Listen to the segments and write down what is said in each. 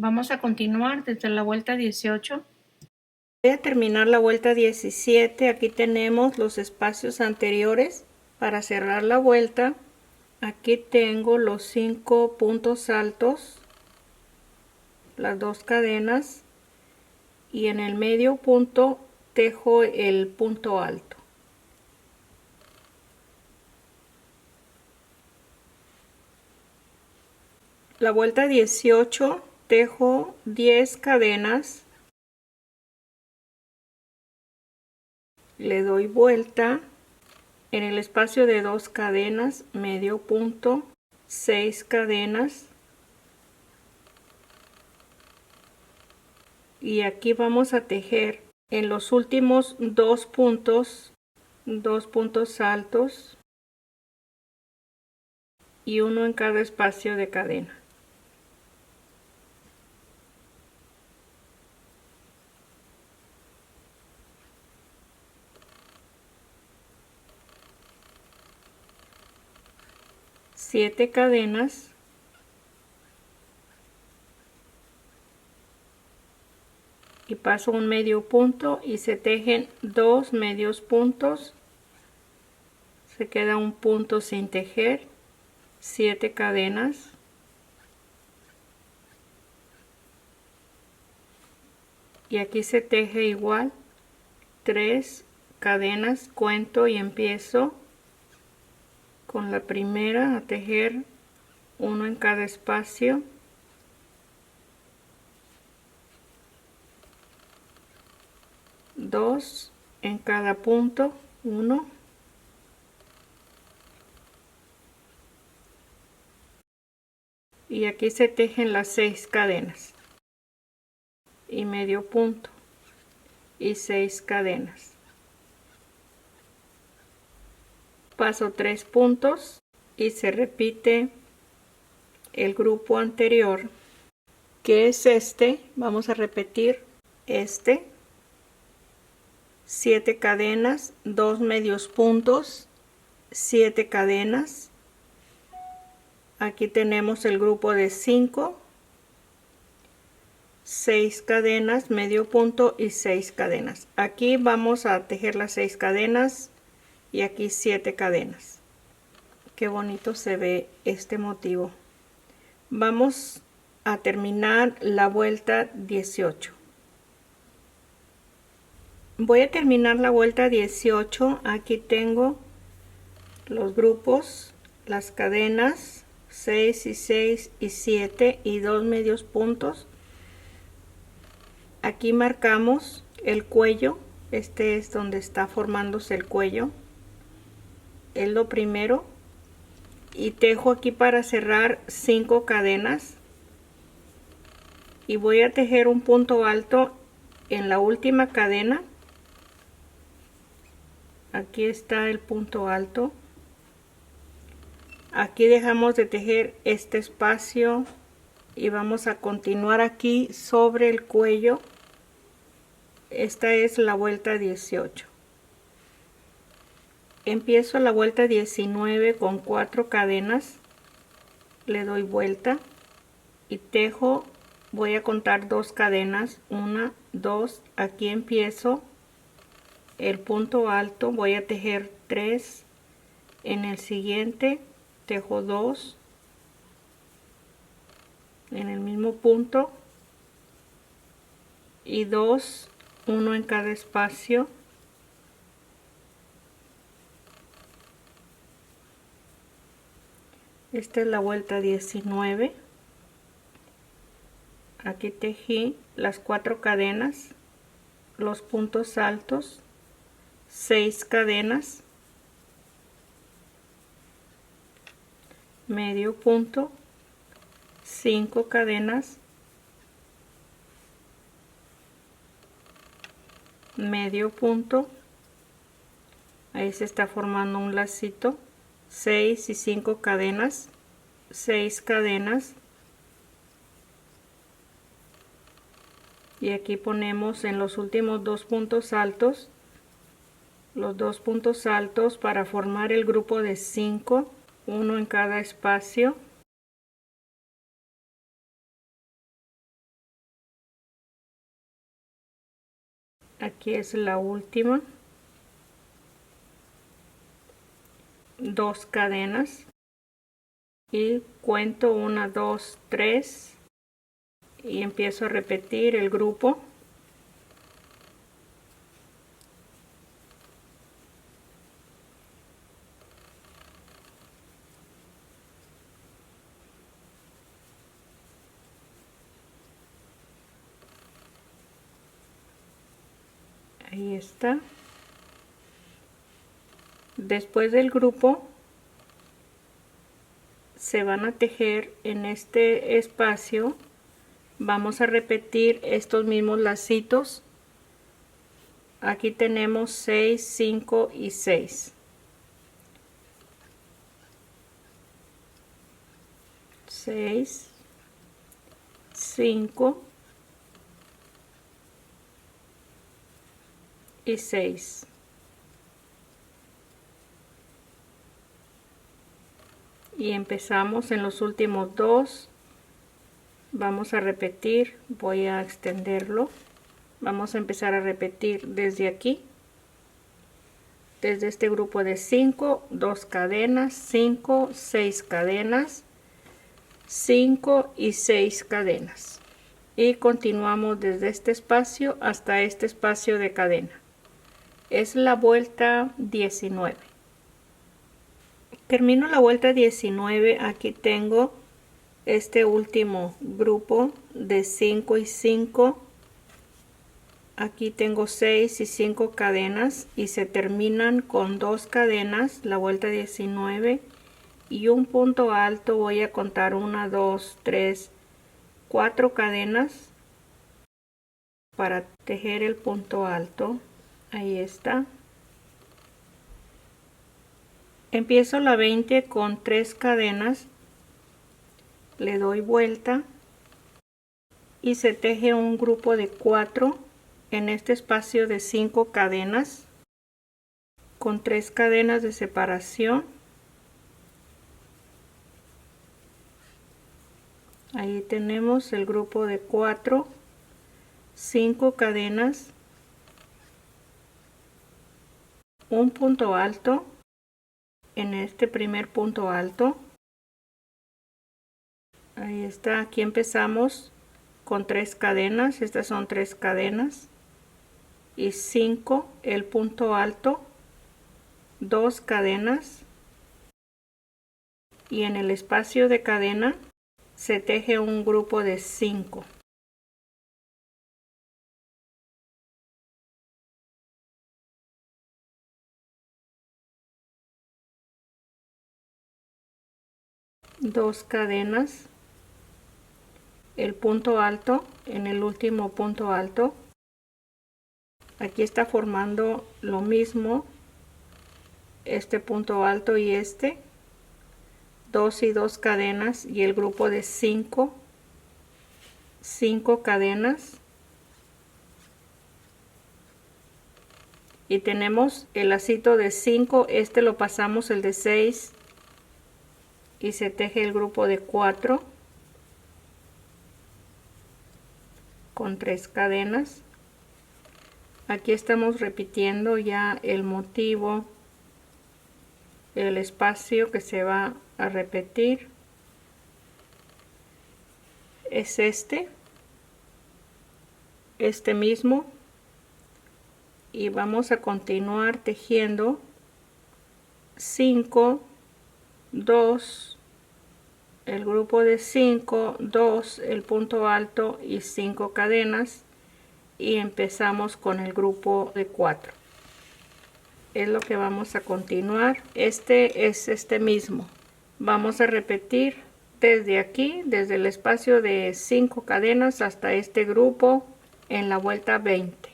Vamos a continuar desde la vuelta 18. Voy a terminar la vuelta 17. Aquí tenemos los espacios anteriores para cerrar la vuelta. Aquí tengo los 5 puntos altos, las 2 cadenas, y en el medio punto tejo el punto alto. La vuelta 18 tejo 10 cadenas, le doy vuelta, en el espacio de 2 cadenas, medio punto, 6 cadenas, y aquí vamos a tejer en los últimos 2 puntos altos y uno en cada espacio de cadena. Siete cadenas, y paso un medio punto y se tejen 2 medios puntos, se queda un punto sin tejer, 7 cadenas, y aquí se teje igual 3 cadenas, cuento y empiezo con la primera a tejer uno en cada espacio, dos en cada punto, 1, y aquí se tejen las 6 cadenas y medio punto y 6 cadenas. Paso 3 puntos y se repite el grupo anterior, que es este. Vamos a repetir este, 7 cadenas, 2 medios puntos, 7 cadenas. Aquí tenemos el grupo de 5, 6 cadenas, medio punto y 6 cadenas. Aquí vamos a tejer las 6 cadenas y aquí 7 cadenas. Qué bonito se ve este motivo. Vamos a terminar la vuelta 18. Voy a terminar la vuelta 18. Aquí tengo los grupos, las cadenas, 6 y 6 y 7 y 2 medios puntos. Aquí marcamos el cuello. Este es donde está formándose el cuello, es lo primero, y tejo aquí para cerrar 5 cadenas y voy a tejer un punto alto en la última cadena. Aquí está el punto alto. Aquí dejamos de tejer este espacio y vamos a continuar aquí sobre el cuello. Esta es la vuelta 18. Empiezo la vuelta 19 con 4 cadenas, le doy vuelta y tejo. Voy a contar 2 cadenas, 1, 2, aquí empiezo el punto alto, voy a tejer 3, en el siguiente tejo 2, en el mismo punto, y 2, 1 en cada espacio. Esta es la vuelta 19. Aquí tejí las 4 cadenas, los puntos altos, 6 cadenas, medio punto, 5 cadenas, medio punto, ahí se está formando un lacito, 6 y 5 cadenas, 6 cadenas, y aquí ponemos en los últimos 2 puntos altos, los 2 puntos altos para formar el grupo de 5, uno en cada espacio. Aquí es la última. 2 cadenas y cuento 1, 2, 3 y empiezo a repetir el grupo. Ahí está. Después del grupo se van a tejer en este espacio. Vamos a repetir estos mismos lacitos. Aquí tenemos 6, 5 y 6. 6, 5 y 6. Y empezamos en los últimos dos. Vamos a repetir, voy a extenderlo. Vamos a empezar a repetir desde aquí, desde este grupo de 5, 2 cadenas, 5, 6 cadenas, 5 y 6 cadenas, y continuamos desde este espacio hasta este espacio de cadena. Es la vuelta 19. Termino la vuelta 19. Aquí tengo este último grupo de 5 y 5. Aquí tengo 6 y 5 cadenas y se terminan con 2 cadenas la vuelta 19 y un punto alto. Voy a contar 1, 2, 3, 4 cadenas para tejer el punto alto. Ahí está. Empiezo la 20 con 3 cadenas, le doy vuelta y se teje un grupo de 4 en este espacio de 5 cadenas con 3 cadenas de separación. Ahí tenemos el grupo de 4, 5 cadenas, un punto alto en este primer punto alto. Ahí está. Aquí empezamos con 3 cadenas, estas son 3 cadenas y 5 el punto alto, 2 cadenas y en el espacio de cadena se teje un grupo de 5. Dos cadenas, el punto alto en el último punto alto. Aquí está formando lo mismo este punto alto y este, 2 y 2 cadenas y el grupo de 5 cadenas y tenemos el lacito de 5. Este lo pasamos el de 6 y se teje el grupo de 4 con 3 cadenas. Aquí estamos repitiendo ya el motivo, el espacio que se va a repetir es este mismo, y vamos a continuar tejiendo 5, 2, el grupo de 5, 2, el punto alto y 5 cadenas, y empezamos con el grupo de 4. Es lo que vamos a continuar. Este es este mismo. Vamos a repetir desde aquí, desde el espacio de 5 cadenas hasta este grupo en la vuelta 20.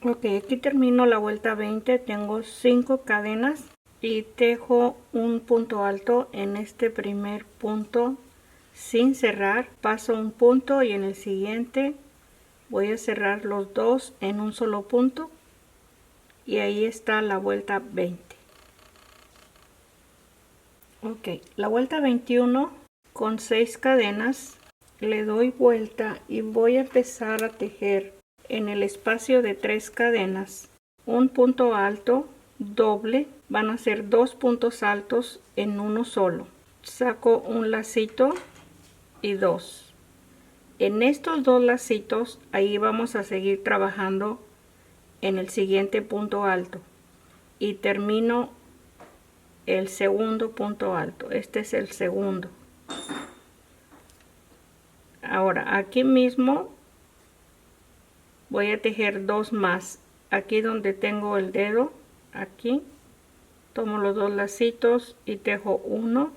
Ok, aquí termino la vuelta 20. Tengo 5 cadenas y tejo un punto alto en este primer punto sin cerrar. Paso un punto y en el siguiente voy a cerrar los dos en un solo punto, y ahí está la vuelta 20. Ok, la vuelta 21 con 6 cadenas le doy vuelta y voy a empezar a tejer En el espacio de 3 cadenas, un punto alto doble, van a ser 2 puntos altos en uno solo. Saco un lacito y 2. En estos 2 lacitos, ahí vamos a seguir trabajando en el siguiente punto alto y termino el segundo punto alto. Este es el segundo. Ahora aquí mismo voy a tejer 2 más. Aquí donde tengo el dedo, aquí tomo los 2 lacitos y tejo 1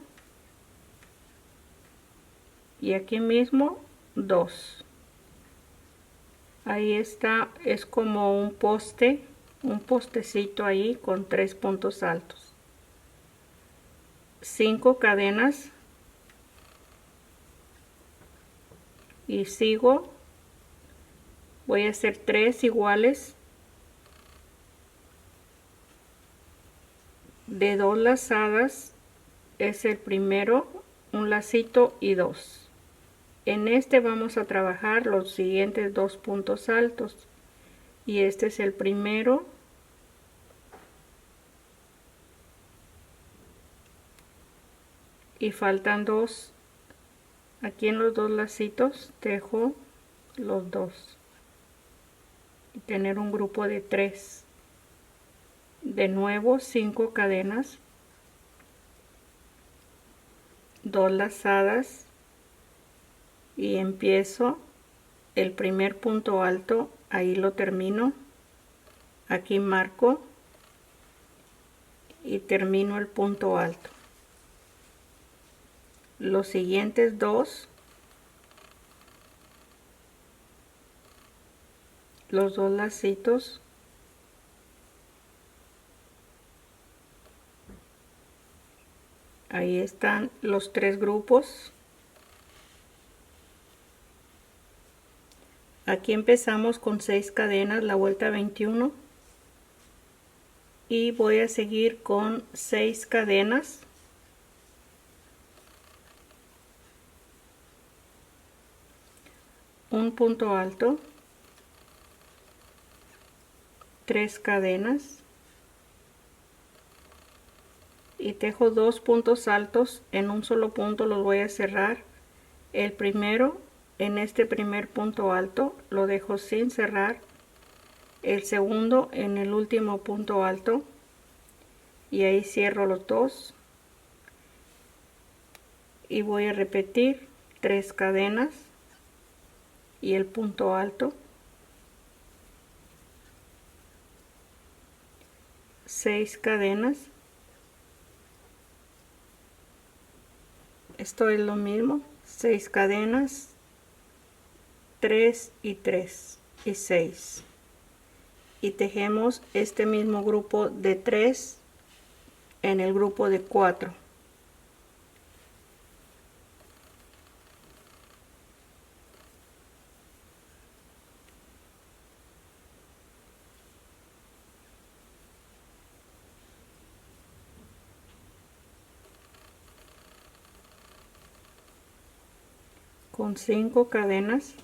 y aquí mismo 2. Ahí está, es como un poste, un postecito ahí con 3 puntos altos. 5 cadenas y sigo. Voy a hacer 3 iguales de 2 lazadas. Es el primero, un lacito y 2. En este vamos a trabajar los siguientes 2 puntos altos y este es el primero, y faltan 2. Aquí en los 2 lacitos tejo los 2 y tener un grupo de 3. De nuevo 5 cadenas, 2 lazadas y empiezo el primer punto alto, ahí lo termino, aquí marco y termino el punto alto. Los siguientes 2, los 2 lacitos, ahí están los 3 grupos. Aquí empezamos con 6 cadenas, la vuelta 21, y voy a seguir con 6 cadenas, un punto alto, 3 cadenas y tejo 2 puntos altos en un solo punto. Los voy a cerrar. El primero, en este primer punto alto, lo dejo sin cerrar. El segundo en el último punto alto y ahí cierro los 2 y voy a repetir 3 cadenas y el punto alto, 6 cadenas. Esto es lo mismo, 6 cadenas, 3 y 3 y 6, y tejemos este mismo grupo de 3 en el grupo de 4. Con 5 cadenas,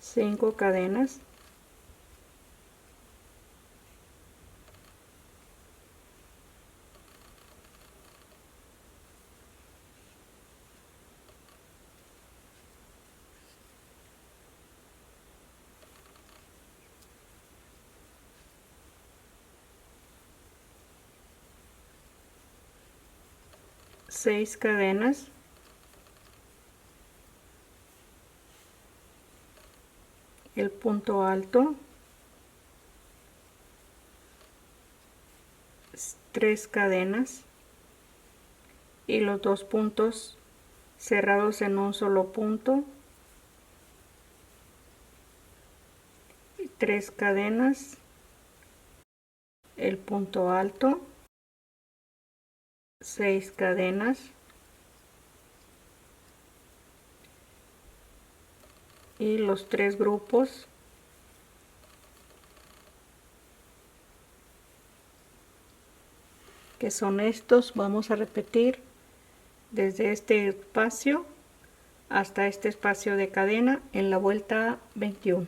cinco cadenas, seis cadenas, el punto alto, 3 cadenas, y los 2 puntos cerrados en un solo punto, y 3 cadenas, el punto alto, 6 cadenas y los 3 grupos, que son estos. Vamos a repetir desde este espacio hasta este espacio de cadena en la vuelta 21.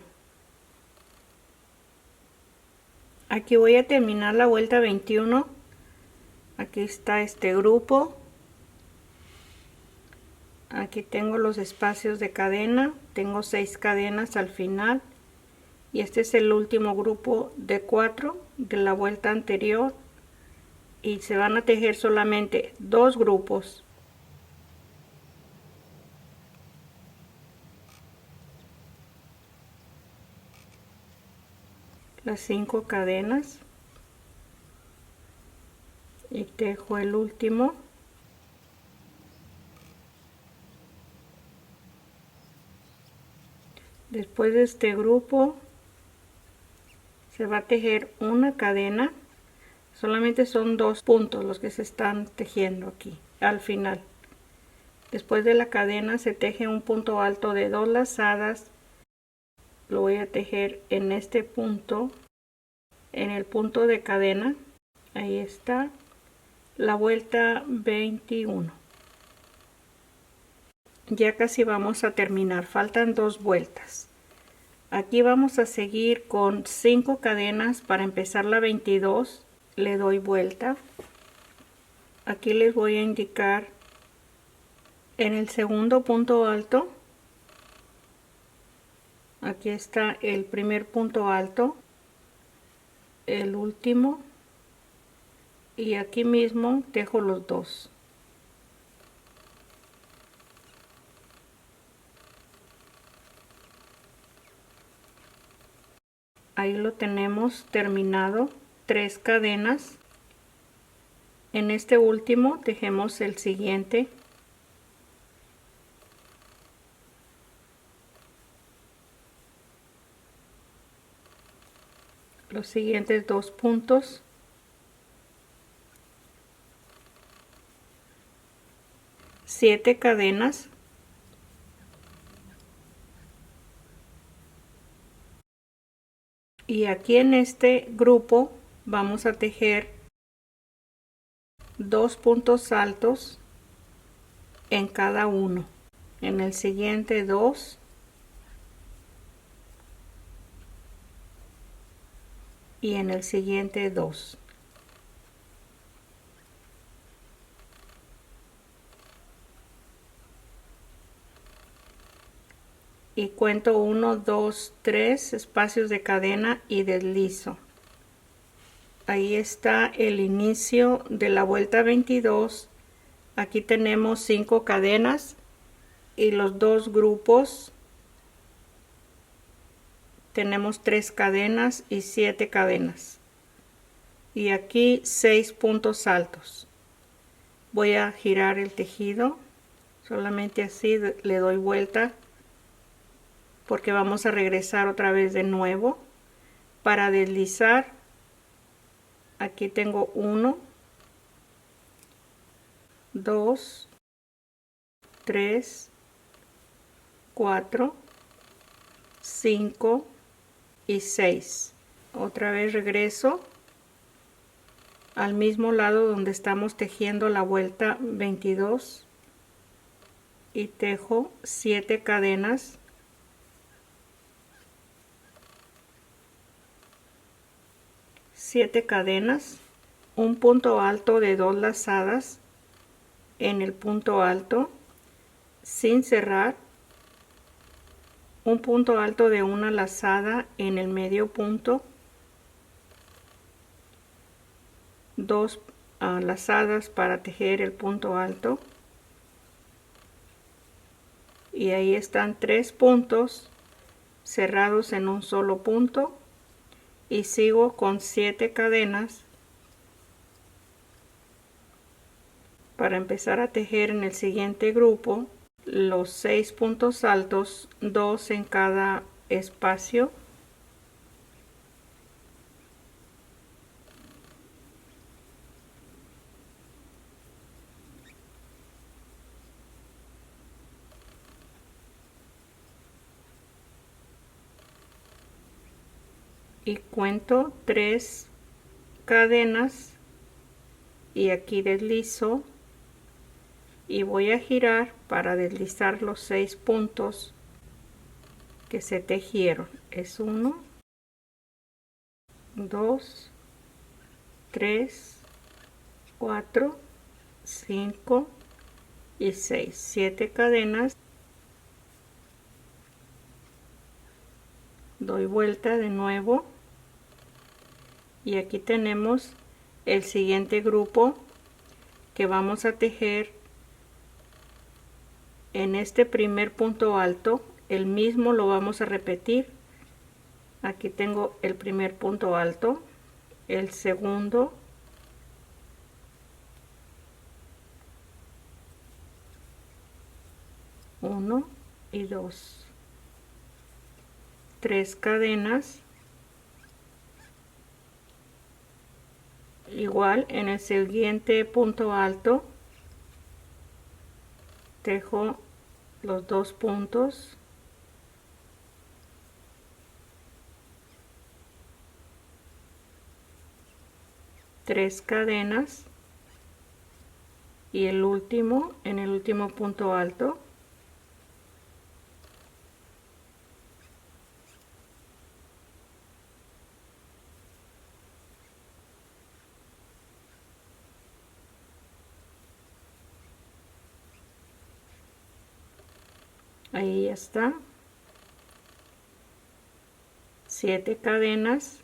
Aquí voy a terminar la vuelta 21. Aquí está este grupo, aquí tengo los espacios de cadena, tengo 6 cadenas al final, y este es el último grupo de 4 de la vuelta anterior, y se van a tejer solamente 2 grupos. Las 5 cadenas y tejo el último. Después de este grupo se va a tejer una cadena, solamente son 2 puntos los que se están tejiendo aquí al final. Después de la cadena se teje un punto alto de 2 lazadas, lo voy a tejer en este punto, en el punto de cadena. Ahí está la vuelta 21. Ya casi vamos a terminar, faltan 2 vueltas. Aquí vamos a seguir con 5 cadenas para empezar la 22. Le doy vuelta. Aquí les voy a indicar en el segundo punto alto. Aquí está el primer punto alto, el último, y aquí mismo tejo los 2. Ahí lo tenemos terminado, 3 cadenas. En este último tejemos el siguiente. Los siguientes 2 puntos. Siete cadenas. Y aquí en este grupo vamos a tejer 2 puntos altos en cada uno. En el siguiente 2. Y en el siguiente 2. Y cuento 1, 2, 3 espacios de cadena y deslizo. Ahí está el inicio de la vuelta 22. Aquí tenemos 5 cadenas y los 2 grupos. Tenemos 3 cadenas y 7 cadenas. Y aquí 6 puntos altos. Voy a girar el tejido. Solamente así le doy vuelta, porque vamos a regresar otra vez de nuevo para deslizar. Aquí tengo 1, 2, 3, 4, 5 y 6. Otra vez regreso al mismo lado donde estamos tejiendo la vuelta 22 y tejo 7 cadenas. Un punto alto de 2 lazadas en el punto alto sin cerrar, un punto alto de una lazada en el medio punto, 2 lazadas para tejer el punto alto, y ahí están 3 puntos cerrados en un solo punto, y sigo con 7 cadenas para empezar a tejer en el siguiente grupo los 6 puntos altos, 2 en cada espacio. Y cuento 3 cadenas y aquí deslizo y voy a girar para deslizar los 6 puntos que se tejieron. Es 1, 2, 3, 4, 5 y 6, 7 cadenas. Doy vuelta de nuevo y aquí tenemos el siguiente grupo que vamos a tejer en este primer punto alto. El mismo lo vamos a repetir. Aquí tengo el primer punto alto, el segundo, uno y 2, 3 cadenas. Igual en el siguiente punto alto tejo los 2 puntos, tres cadenas y el último en el último punto alto ahí ya está, 7 cadenas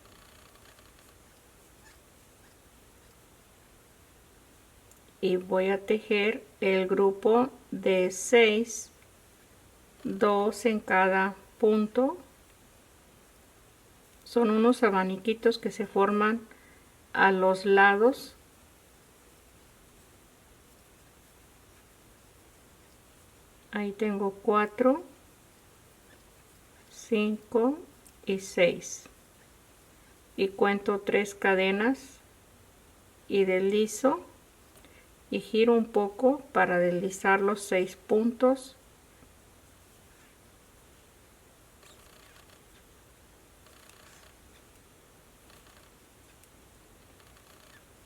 y voy a tejer el grupo de 6, 2 en cada punto. Son unos abaniquitos que se forman a los lados. Ahí tengo 4, 5 y 6 y cuento 3 cadenas y deslizo y giro un poco para deslizar los 6 puntos.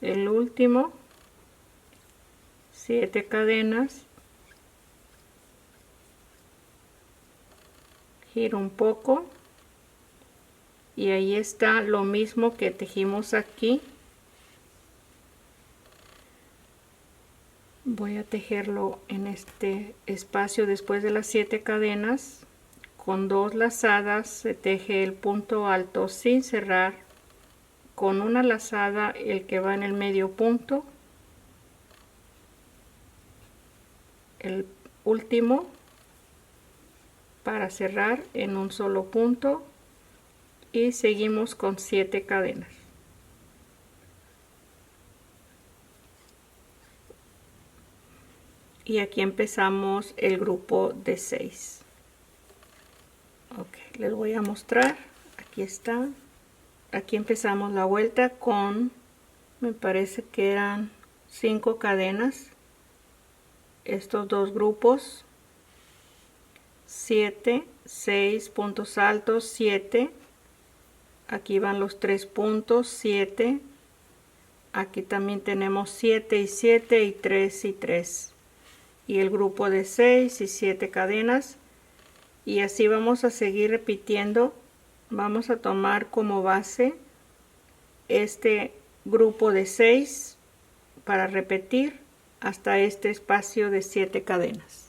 El último, 7 cadenas, giro un poco y ahí está lo mismo que tejimos aquí. Voy a tejerlo en este espacio después de las 7 cadenas. Con 2 lazadas se teje el punto alto sin cerrar, con una lazada el que va en el medio punto, el último para cerrar en un solo punto y seguimos con 7 cadenas. Y aquí empezamos el grupo de 6. Ok, les voy a mostrar. Aquí está. Aquí empezamos la vuelta con, me parece que eran 5 cadenas. Estos dos grupos, 7, 6 puntos altos, 7. Aquí van los 3 puntos, 7. Aquí también tenemos 7 y 7 y 3 y 3. Y el grupo de 6 y 7 cadenas, y así vamos a seguir repitiendo. Vamos a tomar como base este grupo de 6 para repetir hasta este espacio de 7 cadenas.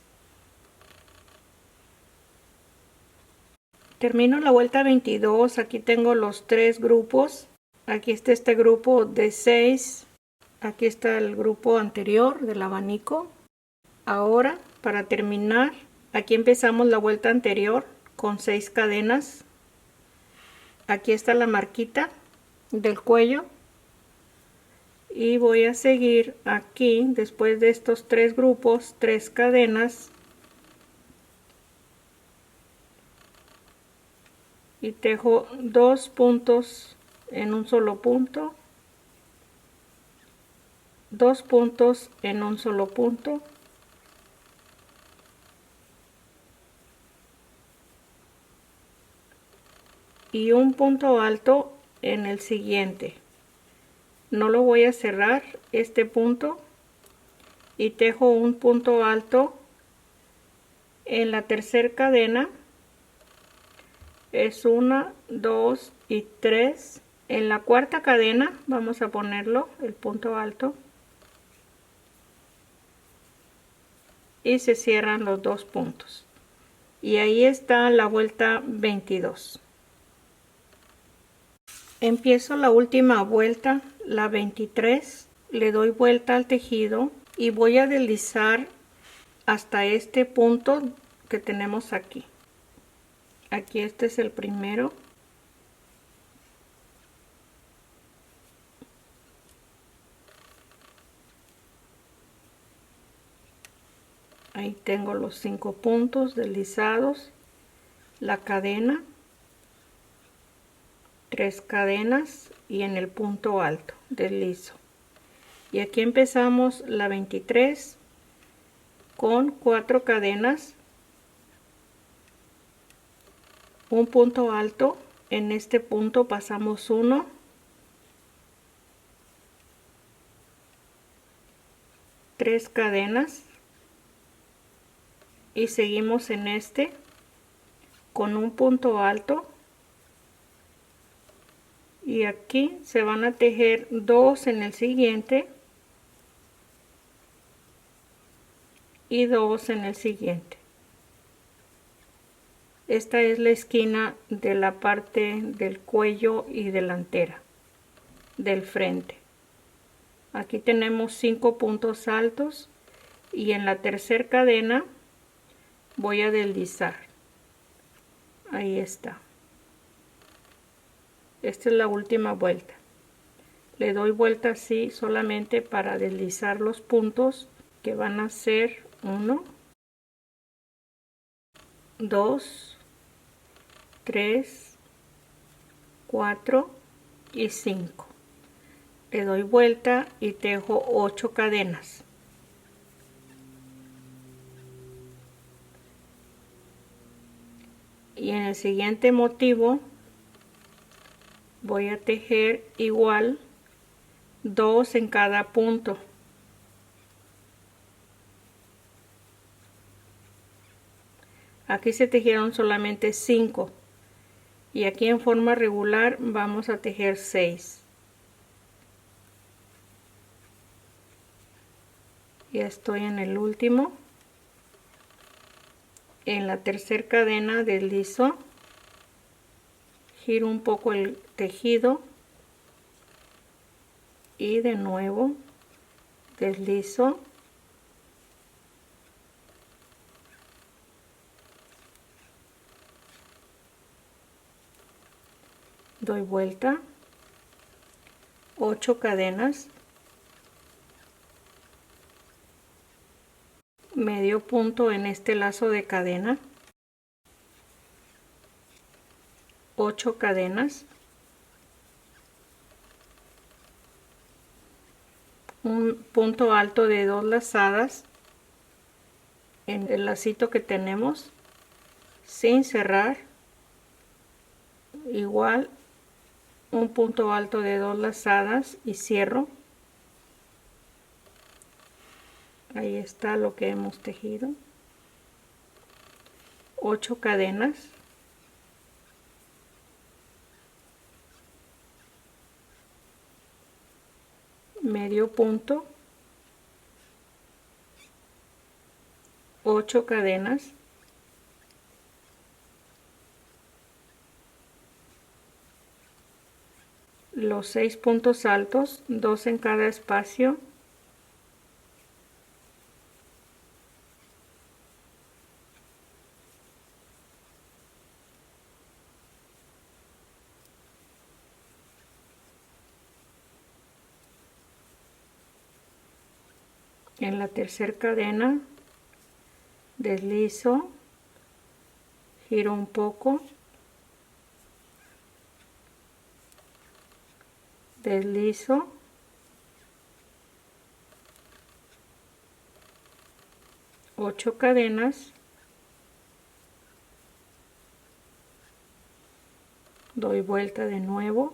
Termino la vuelta 22. Aquí tengo los 3 grupos. Aquí está este grupo de 6, aquí está el grupo anterior del abanico. Ahora, para terminar, aquí empezamos la vuelta anterior con 6 cadenas. Aquí está la marquita del cuello y voy a seguir aquí después de estos 3 grupos 3 cadenas y tejo 2 puntos en un solo punto, 2 puntos en un solo punto, y un punto alto en el siguiente. No lo voy a cerrar este punto y tejo un punto alto en la tercera cadena. Es 1, 2 y 3. En la cuarta cadena vamos a ponerlo el punto alto y se cierran los 2 puntos, y ahí está la vuelta 22. Empiezo la última vuelta, la 23, le doy vuelta al tejido y voy a deslizar hasta este punto que tenemos aquí. Aquí este es el primero. Ahí tengo los 5 puntos deslizados, la cadena, 3 cadenas y en el punto alto deslizo. Y aquí empezamos la 23 con 4 cadenas, un punto alto. En este punto pasamos 1, 3 cadenas y seguimos en este con un punto alto, y aquí se van a tejer 2 en el siguiente y 2 en el siguiente. Esta es la esquina de la parte del cuello y delantera del frente. Aquí tenemos 5 puntos altos y en la tercera cadena voy a deslizar. Ahí está. Esta es la última vuelta. Le doy vuelta así solamente para deslizar los puntos, que van a ser 1, 2, 3, 4 y 5. Le doy vuelta y tejo 8 cadenas. Y en el siguiente motivo voy a tejer igual 2 en cada punto. Aquí se tejieron solamente 5 y aquí en forma regular vamos a tejer 6. Ya estoy en el último. En la tercera cadena deslizo, giro un poco el tejido y de nuevo deslizo, doy vuelta, 8 cadenas, medio punto en este lazo de cadena, 8 cadenas, un punto alto de 2 lazadas en el lacito que tenemos sin cerrar, igual un punto alto de 2 lazadas y cierro. Ahí está lo que hemos tejido, 8 cadenas, medio punto, 8 cadenas, los 6 puntos altos, 2 en cada espacio, En la tercera cadena deslizo, giro un poco, deslizo, ocho cadenas, doy vuelta de nuevo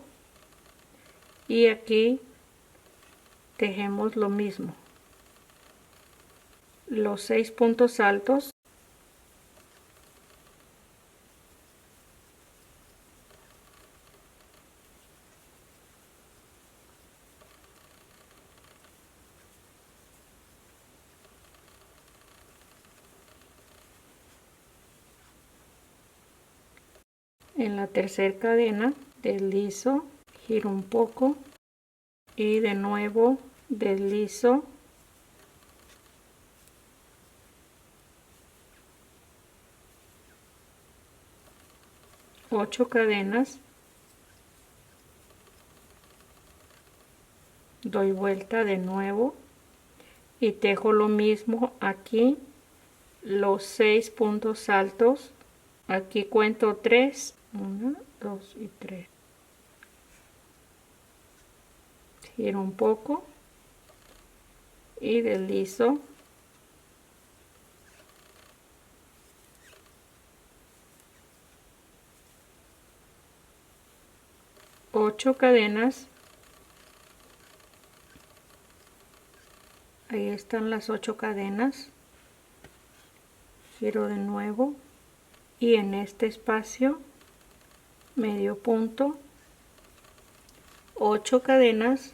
y aquí tejemos lo mismo, los 6 puntos altos, en la tercera cadena deslizo, giro un poco y de nuevo deslizo, ocho cadenas, doy vuelta de nuevo y tejo lo mismo aquí, los 6 puntos altos, aquí cuento 3, 1, 2 y 3, giro un poco y deslizo, ocho cadenas, ahí están las 8 cadenas, giro de nuevo y en este espacio medio punto, 8 cadenas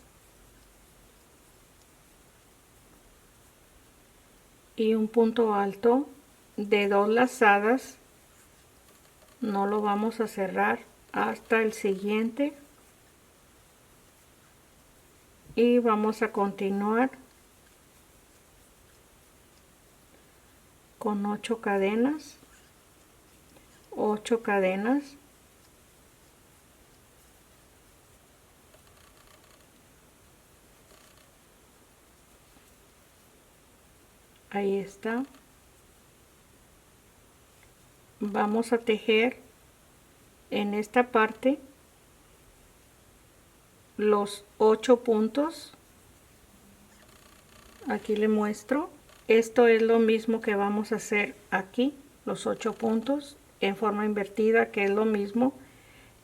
y un punto alto de 2 lazadas, no lo vamos a cerrar hasta el siguiente y vamos a continuar con 8 cadenas, 8 cadenas, ahí está, vamos a tejer en esta parte los 8 puntos, aquí le muestro, esto es lo mismo que vamos a hacer aquí, los 8 puntos en forma invertida, que es lo mismo,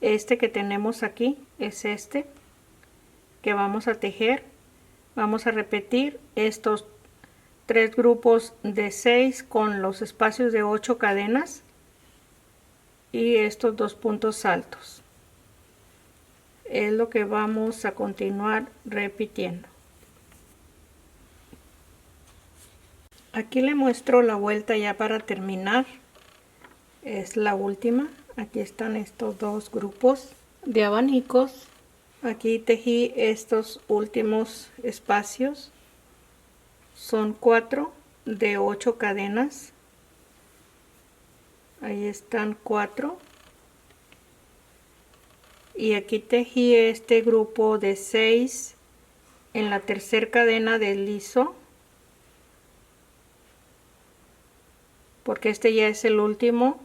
este que tenemos aquí es este que vamos a tejer, vamos a repetir estos 3 grupos de 6 con los espacios de 8 cadenas y estos 2 puntos altos, es lo que vamos a continuar repitiendo. Aquí le muestro la vuelta ya para terminar, es la última, aquí están estos 2 grupos de abanicos, aquí tejí estos últimos espacios, son 4 de 8 cadenas, ahí están 4 y aquí tejí este grupo de 6 en la tercera cadena deslizo, porque este ya es el último,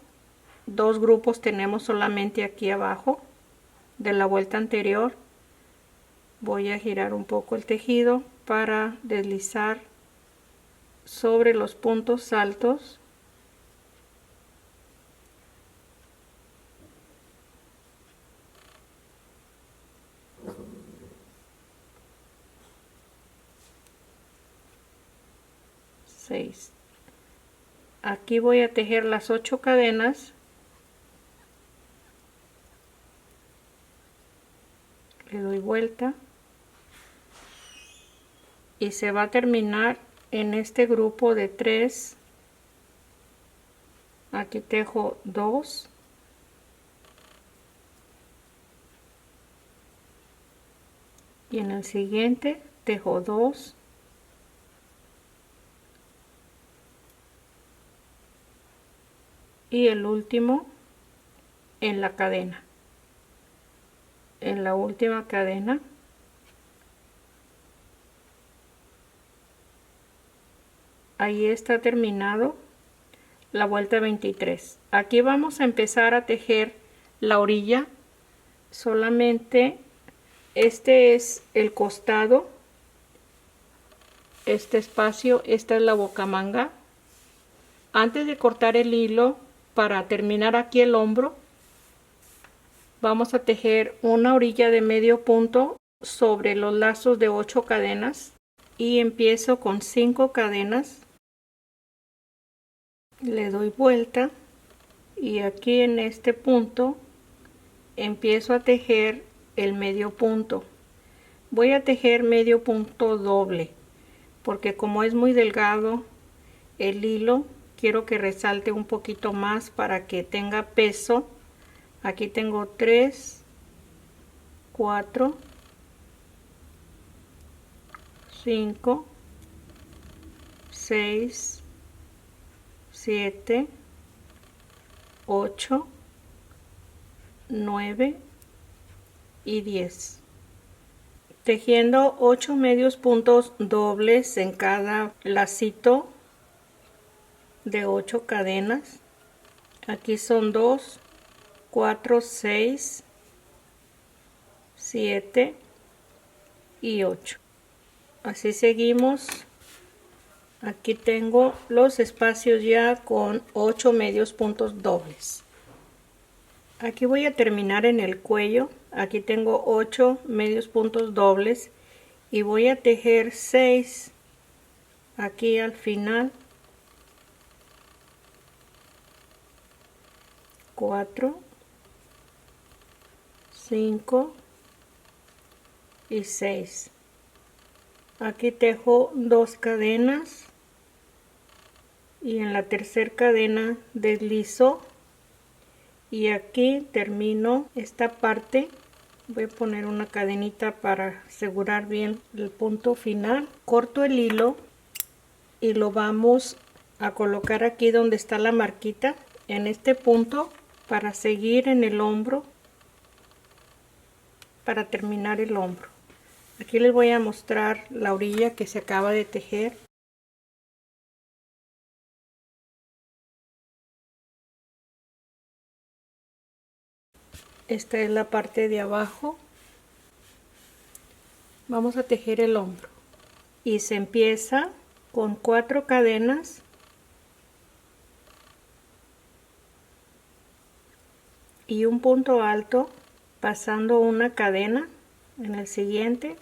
2 grupos tenemos solamente aquí abajo de la vuelta anterior, voy a girar un poco el tejido para deslizar sobre los puntos altos, aquí voy a tejer las 8 cadenas, le doy vuelta y se va a terminar en este grupo de 3, aquí tejo 2, y en el siguiente tejo 2, y el último en la cadena, en la última cadena ahí está terminado la vuelta 23. Aquí vamos a empezar a tejer la orilla. Solamente este es el costado, este espacio, esta es la bocamanga. Antes de cortar el hilo, para terminar aquí el hombro, vamos a tejer una orilla de medio punto sobre los lazos de 8 cadenas y empiezo con 5 cadenas, le doy vuelta y aquí en este punto empiezo a tejer el medio punto. Voy a tejer medio punto doble porque como es muy delgado el hilo, quiero que resalte un poquito más para que tenga peso. Aquí tengo 3, 4, 5, 6, 7, 8, 9 y 10. Tejiendo 8 medios puntos dobles en cada lacito de 8 cadenas. Aquí son 2, 4, 6, 7 y 8. Así seguimos. Aquí tengo los espacios ya con 8 medios puntos dobles. Aquí voy a terminar en el cuello. Aquí tengo 8 medios puntos dobles y voy a tejer 6 aquí al final. 4, 5 y 6. Aquí tejo 2 cadenas y en la tercera cadena deslizo y aquí termino esta parte. Voy a poner una cadenita para asegurar bien el punto final. Corto el hilo y lo vamos a colocar aquí donde está la marquita, en este punto, para seguir en el hombro, para terminar el hombro. Aquí les voy a mostrar la orilla que se acaba de tejer. Esta es la parte de abajo. Vamos a tejer el hombro y se empieza con 4 cadenas y un punto alto, pasando una cadena. En el siguiente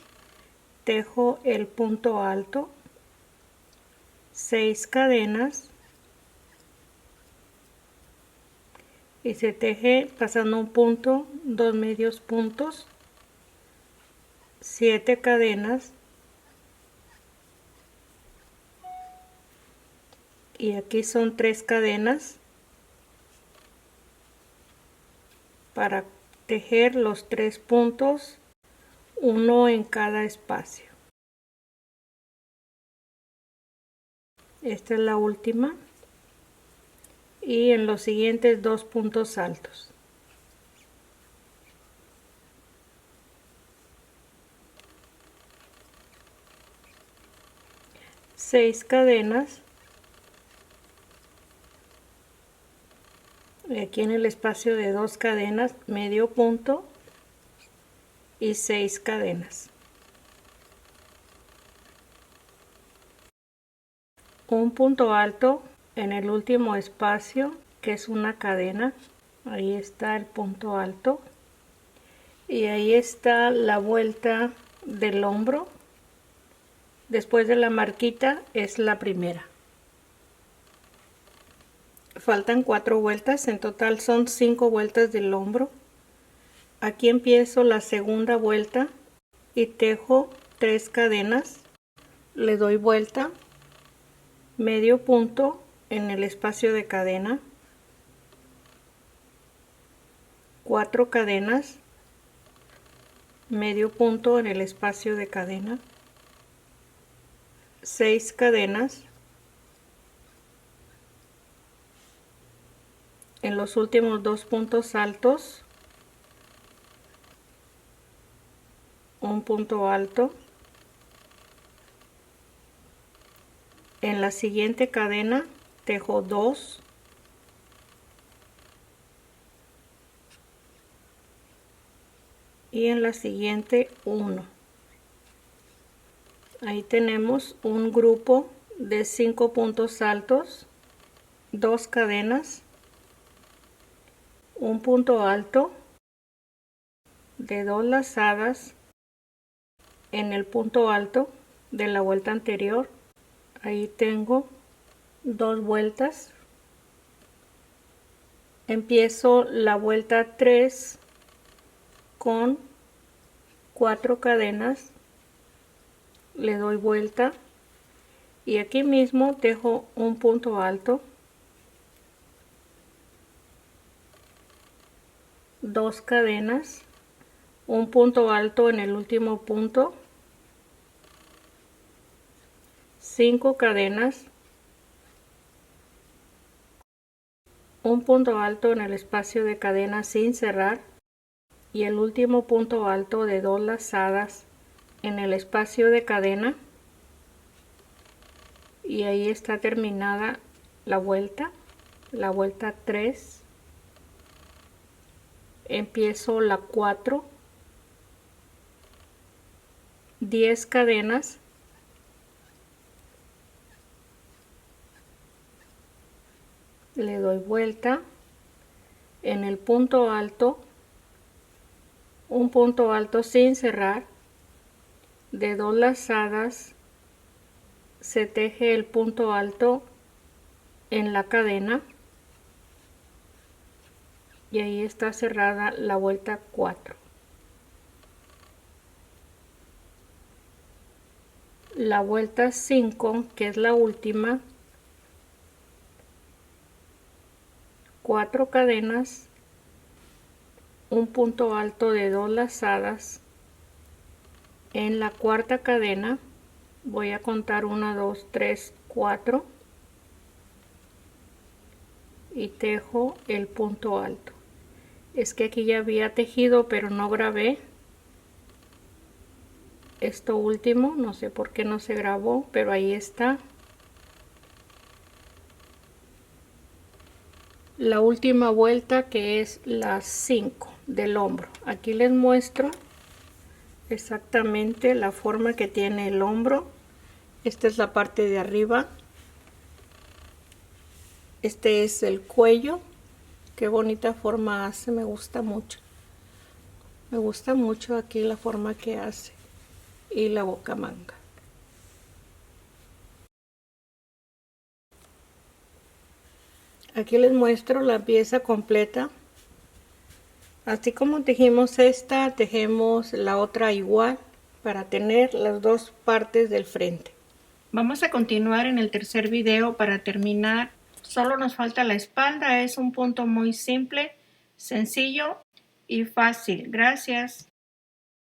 tejo el punto alto, 6 cadenas y se teje pasando un punto, 2 medios puntos, 7 cadenas y aquí son 3 cadenas para tejer los 3 puntos, uno en cada espacio. Esta es la última y en los siguientes 2 puntos altos. Seis cadenas y aquí en el espacio de 2 cadenas medio punto y 6 cadenas. Un punto alto en el último espacio, que es una cadena. Ahí está el punto alto y ahí está la vuelta del hombro. Después de la marquita es la primera. Faltan 4 vueltas, en total son 5 vueltas del hombro. Aquí empiezo la segunda vuelta y tejo 3 cadenas, le doy vuelta, medio punto en el espacio de cadena, 4 cadenas, medio punto en el espacio de cadena, 6 cadenas, en los últimos 2 puntos altos, un punto alto, En la siguiente cadena tejo 2 y en la siguiente 1. Ahí tenemos un grupo de 5 puntos altos, 2 cadenas, un punto alto de 2 lazadas en el punto alto de la vuelta anterior. Ahí tengo 2 vueltas. Empiezo la vuelta 3 con 4 cadenas, le doy vuelta y aquí mismo dejo un punto alto, 2 cadenas, un punto alto en el último punto, 5 cadenas, un punto alto en el espacio de cadena sin cerrar y el último punto alto de 2 lazadas en el espacio de cadena, y ahí está terminada la vuelta 3. Empiezo la 4, 10 cadenas, le doy vuelta en el punto alto, un punto alto sin cerrar, de 2 lazadas se teje el punto alto en la cadena y ahí está cerrada la vuelta 4. La vuelta 5, que es la última, 4 cadenas, un punto alto de 2 lazadas en la cuarta cadena, voy a contar 1, 2, 3, 4 y tejo el punto alto. Es que aquí ya había tejido pero no grabé esto último, no sé por qué no se grabó, pero ahí está. La última vuelta, que es la 5 del hombro. Aquí les muestro exactamente la forma que tiene el hombro. Esta es la parte de arriba. Este es el cuello. Qué bonita forma hace, me gusta mucho. Me gusta mucho aquí la forma que hace. Y la boca manga. Aquí les muestro la pieza completa. Así como tejimos esta, tejemos la otra igual para tener las dos partes del frente. Vamos a continuar en el tercer video para terminar. Solo nos falta la espalda. Es un punto muy simple, sencillo y fácil. Gracias.